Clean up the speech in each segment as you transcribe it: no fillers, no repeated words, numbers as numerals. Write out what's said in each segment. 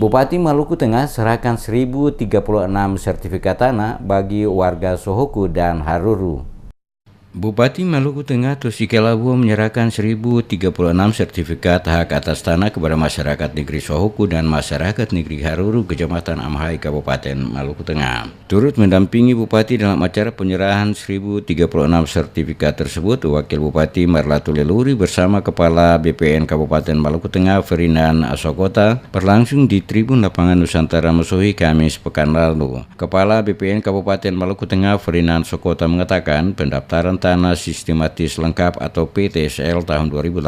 Bupati Maluku Tengah serahkan 1036 sertifikat tanah bagi warga Sohoku dan Haruru. Bupati Maluku Tengah Tosi Kelabu menyerahkan 1036 sertifikat hak atas tanah kepada masyarakat negeri Sohoku dan masyarakat negeri Haruru, Kecamatan Amahai, Kabupaten Maluku Tengah. Turut mendampingi Bupati dalam acara penyerahan 1036 sertifikat tersebut, Wakil Bupati Marlatu Leluri bersama Kepala BPN Kabupaten Maluku Tengah Ferdinand Asokota berlangsung di Tribun Lapangan Nusantara Mesohi Kamis pekan lalu. Kepala BPN Kabupaten Maluku Tengah Ferdinand Asokota mengatakan pendaftaran tanah sistematis lengkap atau PTSL tahun 2018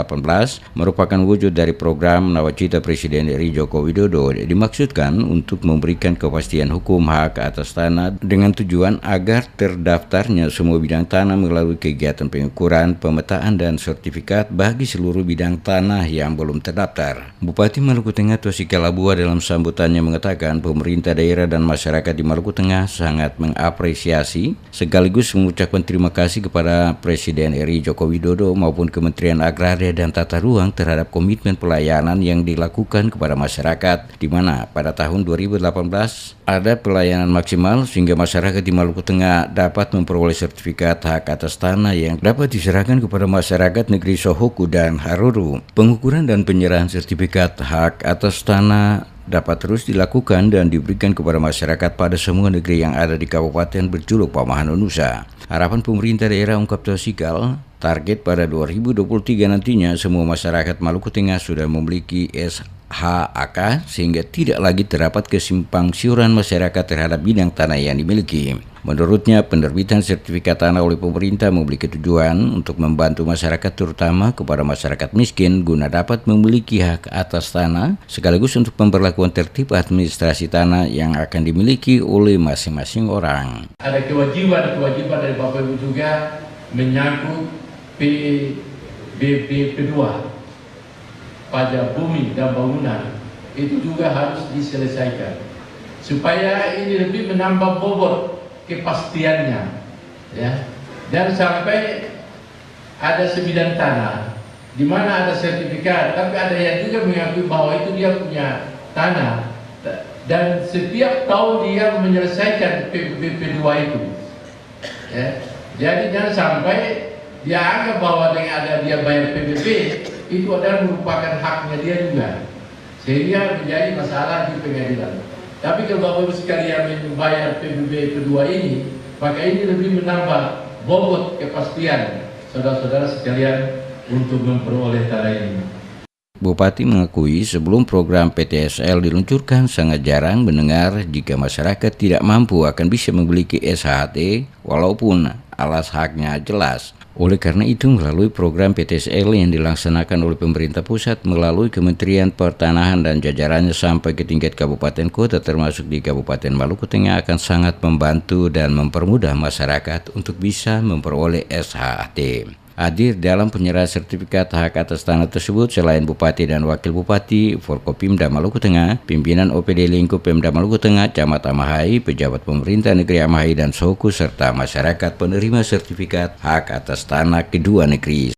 merupakan wujud dari program Nawacita Presiden RI Joko Widodo, dimaksudkan untuk memberikan kepastian hukum hak atas tanah dengan tujuan agar terdaftarnya semua bidang tanah melalui kegiatan pengukuran, pemetaan dan sertifikat bagi seluruh bidang tanah yang belum terdaftar. Bupati Maluku Tengah Tosi Kalabua dalam sambutannya mengatakan pemerintah daerah dan masyarakat di Maluku Tengah sangat mengapresiasi sekaligus mengucapkan terima kasih kepada Presiden RI Joko Widodo maupun Kementerian Agraria dan Tata Ruang terhadap komitmen pelayanan yang dilakukan kepada masyarakat, di mana pada tahun 2018 ada pelayanan maksimal sehingga masyarakat di Maluku Tengah dapat memperoleh sertifikat hak atas tanah yang dapat diserahkan kepada masyarakat negeri Sohoku dan Haruru. Pengukuran dan penyerahan sertifikat hak atas tanah dapat terus dilakukan dan diberikan kepada masyarakat pada semua negeri yang ada di kabupaten berjuluk Pamahan Nusa. Harapan pemerintah daerah ungkap Tosikal, target pada 2023 nantinya semua masyarakat Maluku Tengah sudah memiliki SHAK sehingga tidak lagi terdapat kesimpang siuran masyarakat terhadap bidang tanah yang dimiliki. Menurutnya, penerbitan sertifikat tanah oleh pemerintah memiliki tujuan untuk membantu masyarakat terutama kepada masyarakat miskin guna dapat memiliki hak atas tanah sekaligus untuk pemberlakuan tertib administrasi tanah yang akan dimiliki oleh masing-masing orang. Ada kewajiban dari Bapak Ibu juga menyangkut PBB2, pajak bumi dan bangunan, itu juga harus diselesaikan supaya ini lebih menambah bobot kepastiannya, ya. Dan sampai ada sebidang tanah di mana ada sertifikat, tapi ada yang juga mengakui bahwa itu dia punya tanah dan setiap tahun dia menyelesaikan PBB2 itu, ya. Jadi jangan sampai dia anggap bahwa dengan ada dia bayar PBB itu adalah merupakan haknya dia juga, sehingga menjadi masalah di pengadilan. Tapi kalau Bapak Ibu sekalian membayar PBB kedua ini, maka ini lebih menambah bobot kepastian saudara-saudara sekalian untuk memperoleh tanah ini. Bupati mengakui sebelum program PTSL diluncurkan sangat jarang mendengar jika masyarakat tidak mampu akan bisa memiliki SHT walaupun alas haknya jelas. Oleh karena itu, melalui program PTSL yang dilaksanakan oleh pemerintah pusat melalui Kementerian Pertanahan dan jajarannya sampai ke tingkat kabupaten kota termasuk di Kabupaten Maluku Tengah akan sangat membantu dan mempermudah masyarakat untuk bisa memperoleh SHT. Hadir dalam penyerahan sertifikat hak atas tanah tersebut selain Bupati dan Wakil Bupati, Forkopimda Maluku Tengah, pimpinan OPD Lingkup Pemda Maluku Tengah, Camat Amahai, pejabat pemerintah negeri Amahai dan Sohoku, serta masyarakat penerima sertifikat hak atas tanah kedua negeri.